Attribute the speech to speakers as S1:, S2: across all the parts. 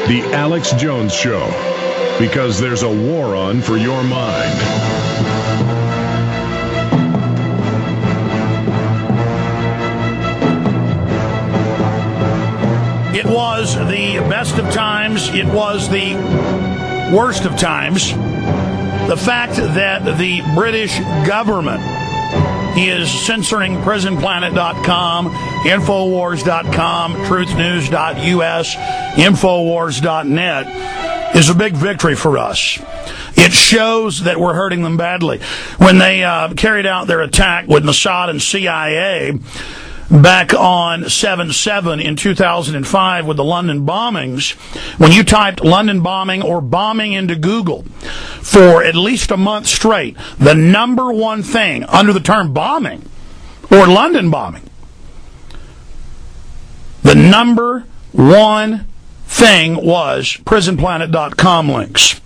S1: The Alex Jones Show. Because there's a war on for your mind.
S2: It was the best of times. It was the worst of times. The fact that the British government is censoring PrisonPlanet.com, Infowars.com, TruthNews.us, Infowars.net is a big victory for us. It shows that we're hurting them badly. When they carried out their attack with Mossad and CIA back on 7/7 in 2005 with the London bombings, when you typed London bombing or bombing into Google for at least a month straight, the number one thing under the term bombing or London bombing, the number one thing was PrisonPlanet.com links.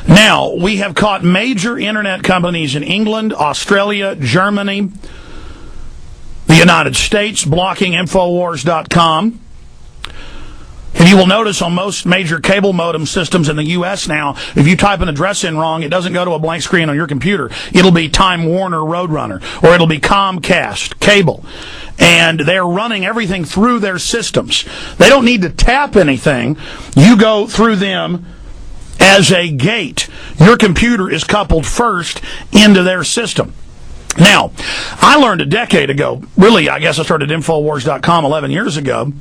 S2: Now, we have caught major internet companies in England, Australia, Germany, the United States blocking Infowars.com. And you will notice on most major cable modem systems in the U.S. now, if you type an address in wrong, it doesn't go to a blank screen on your computer. It'll be Time Warner Roadrunner, or it'll be Comcast cable. And they're running everything through their systems. They don't need to tap anything. You go through them as a gate. Your computer is coupled first into their system. Now, I learned a decade ago, really, I guess I started Infowars.com 11 years ago,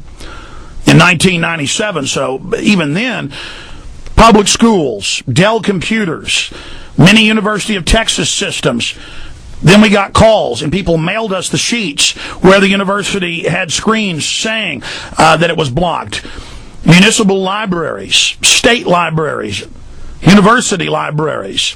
S2: in 1997, so even then, public schools, Dell computers, many University of Texas systems. Then we got calls, and people mailed us the sheets where the university had screens saying that it was blocked. Municipal libraries, state libraries, university libraries.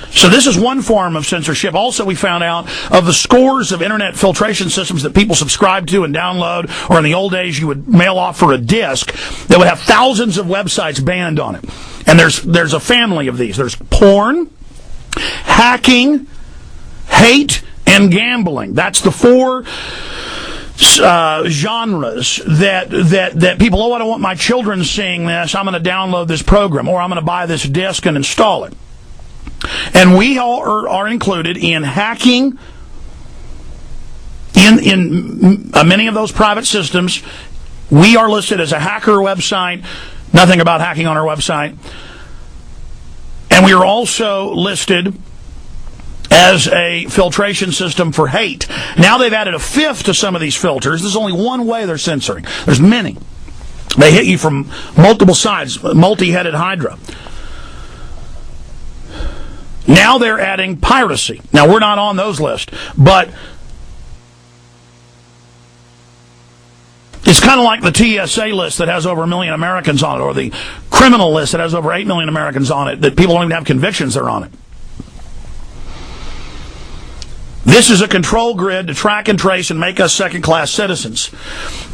S2: So this is one form of censorship. Also, we found out of the scores of internet filtration systems that people subscribe to and download, or in the old days you would mail off for a disk, that would have thousands of websites banned on it. And there's a family of these. There's porn, hacking, hate, and gambling. That's the four genres that people, oh, I don't want my children seeing this, I'm going to download this program, or I'm going to buy this disk and install it. And we all are included in hacking in many of those private systems. We are listed as a hacker website, nothing about hacking on our website. And we are also listed as a filtration system for hate. Now they've added a fifth to some of these filters. There's only one way they're censoring. There's many. They hit you from multiple sides, multi-headed hydra. Now they're adding piracy. Now, we're not on those lists, but it's kind of like the TSA list that has over 1 million Americans on it, or the criminal list that has over 8 million Americans on it, that people don't even have convictions that are on it. This is a control grid to track and trace and make us second-class citizens.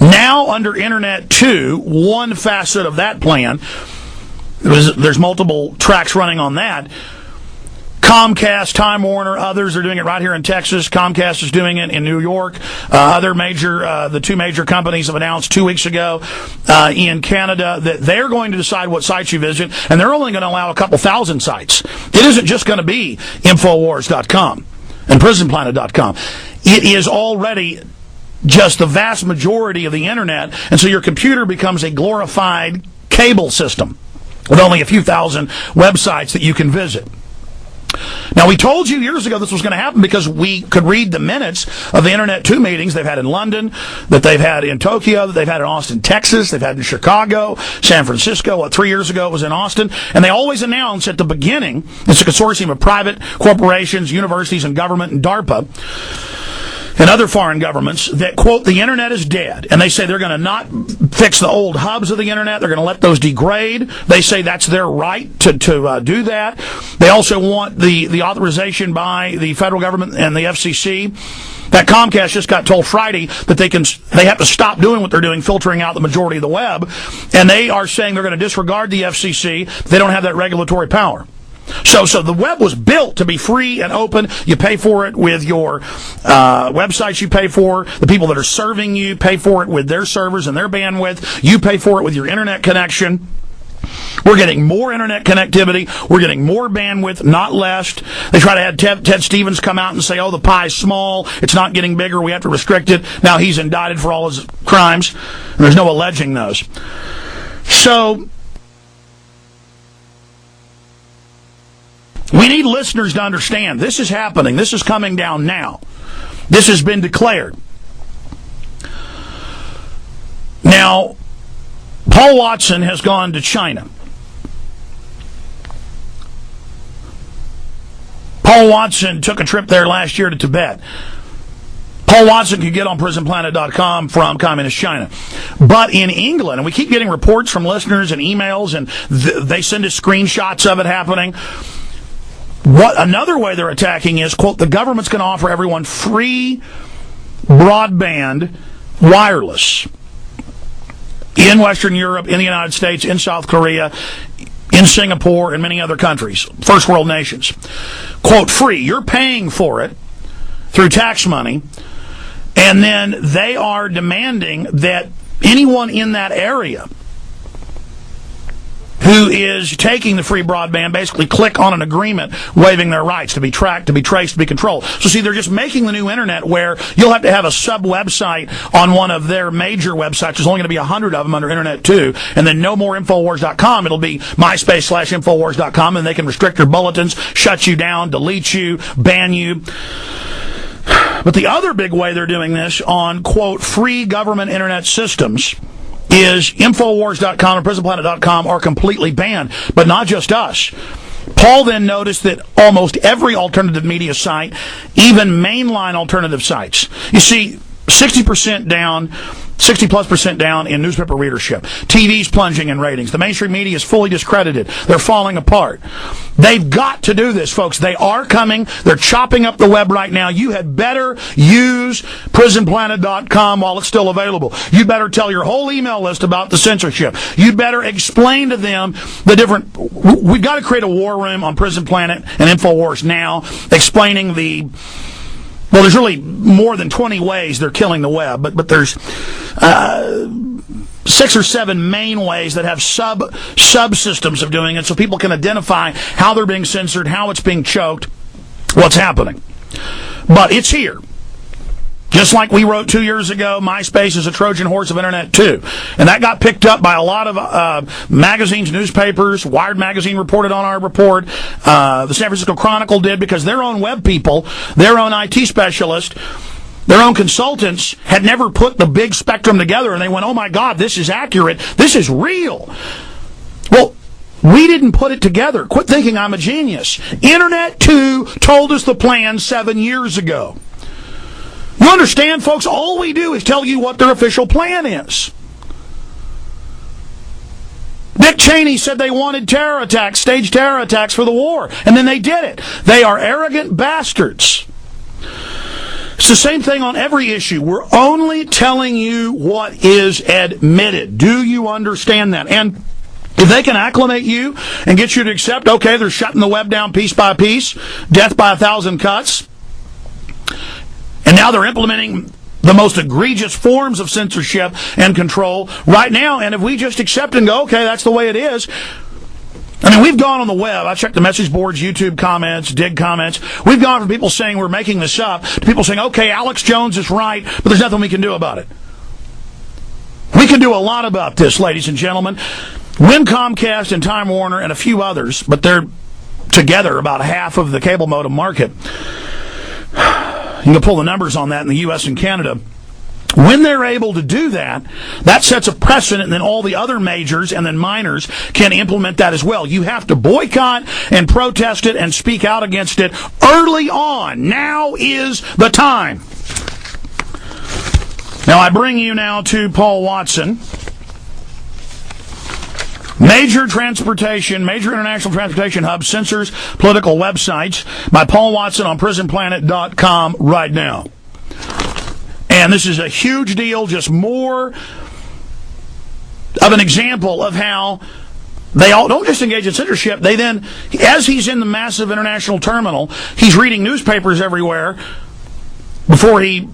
S2: Now, under Internet 2, one facet of that plan, there's multiple tracks running on that. Comcast, Time Warner, others are doing it right here in Texas. Comcast is doing it in New York. The two major companies have announced 2 weeks ago in Canada that they're going to decide what sites you visit, and they're only going to allow a couple thousand sites. It isn't just going to be Infowars.com and PrisonPlanet.com. It is already just the vast majority of the Internet, and so your computer becomes a glorified cable system with only a few thousand websites that you can visit. Now, we told you years ago this was going to happen because we could read the minutes of the Internet 2 meetings they've had in London, that they've had in Tokyo, that they've had in Austin, Texas, they've had in Chicago, San Francisco. 3 years ago it was in Austin. And they always announce at the beginning, it's a consortium of private corporations, universities, and government, and DARPA, and other foreign governments, that, quote, the Internet is dead. And they say they're going to not fix the old hubs of the Internet. They're going to let those degrade. They say that's their right to do that. They also want the authorization by the federal government and the FCC. That Comcast just got told Friday that they have to stop doing what they're doing, filtering out the majority of the web. And they are saying they're going to disregard the FCC. They don't have that regulatory power. So the web was built to be free and open. You pay for it with your websites you pay for. The people that are serving you pay for it with their servers and their bandwidth. You pay for it with your internet connection. We're getting more internet connectivity. We're getting more bandwidth, not less. They try to have Ted Stevens come out and say, oh, the pie's small. It's not getting bigger. We have to restrict it. Now he's indicted for all his crimes. And there's no alleging those. So we need listeners to understand this is happening. This is coming down now. This has been declared. Now, Paul Watson has gone to China. Paul Watson took a trip there last year to Tibet. Paul Watson could get on PrisonPlanet.com from Communist China. But in England, and we keep getting reports from listeners and emails, and they send us screenshots of it happening. What another way they're attacking is, quote, the government's going to offer everyone free broadband wireless in Western Europe, in the United States, in South Korea, in Singapore, and many other countries, first world nations. Quote, free. You're paying for it through tax money, and then they are demanding that anyone in that area who is taking the free broadband basically click on an agreement waiving their rights to be tracked, to be traced, to be controlled. So see, they're just making the new internet where you'll have to have a sub-website on one of their major websites. There's only going to be 100 of them under Internet 2, and then no more Infowars.com. It'll be MySpace/Infowars.com, and they can restrict your bulletins, shut you down, delete you, ban you. But the other big way they're doing this on, quote, free government internet systems is Infowars.com and PrisonPlanet.com are completely banned, but not just us. Paul then noticed that almost every alternative media site, even mainline alternative sites, you see 60% down, 60+% down in newspaper readership. TV's plunging in ratings. The mainstream media is fully discredited. They're falling apart. They've got to do this, folks. They are coming. They're chopping up the web right now. You had better use PrisonPlanet.com while it's still available. You better tell your whole email list about the censorship. You better explain to them the different... We've got to create a war room on Prison Planet and Infowars now, explaining the... Well, there's really more than 20 ways they're killing the web, but there's 6 or 7 main ways that have subsystems of doing it so people can identify how they're being censored, how it's being choked, what's happening. But it's here. Just like we wrote 2 years ago, MySpace is a Trojan horse of Internet 2. And that got picked up by a lot of magazines, newspapers. Wired Magazine reported on our report. The San Francisco Chronicle did, because their own web people, their own IT specialists, their own consultants had never put the big spectrum together, and they went, oh my God, this is accurate. This is real. Well, we didn't put it together. Quit thinking I'm a genius. Internet 2 told us the plan 7 years ago. You understand, folks? All we do is tell you what their official plan is. Dick Cheney said they wanted terror attacks, staged terror attacks for the war, and then they did it. They are arrogant bastards. It's the same thing on every issue. We're only telling you what is admitted. Do you understand that? And if they can acclimate you and get you to accept, okay, they're shutting the web down piece by piece, death by 1,000 cuts, and now they're implementing the most egregious forms of censorship and control right now. And if we just accept and go, okay, that's the way it is. I mean, we've gone on the web. I checked the message boards, YouTube comments, Dig comments. We've gone from people saying we're making this up to people saying, okay, Alex Jones is right, but there's nothing we can do about it. We can do a lot about this, ladies and gentlemen. Win, Comcast, and Time Warner, and a few others, but they're together about half of the cable modem market. You can pull the numbers on that in the U.S. and Canada. When they're able to do that, that sets a precedent, and then all the other majors and then minors can implement that as well. You have to boycott and protest it and speak out against it early on. Now is the time. Now I bring you now to Paul Watson. Major international transportation hub censors political websites, by Paul Watson on PrisonPlanet.com right now. And this is a huge deal, just more of an example of how They all don't just engage in censorship. They then, as he's in the massive international terminal, he's reading newspapers everywhere. Before he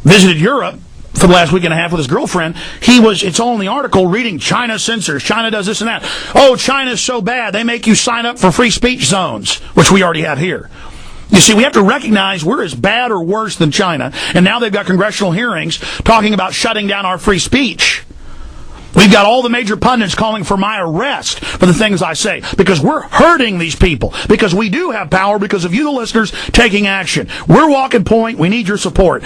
S2: visited Europe for the last week and a half with his girlfriend, it's all in the article, reading China censors, China does this and that. Oh, China's so bad, they make you sign up for free speech zones, which we already have here. You see, we have to recognize we're as bad or worse than China, and now they've got congressional hearings talking about shutting down our free speech. We've got all the major pundits calling for my arrest for the things I say, because we're hurting these people, because we do have power because of you, the listeners, taking action. We're Walking Point. We need your support.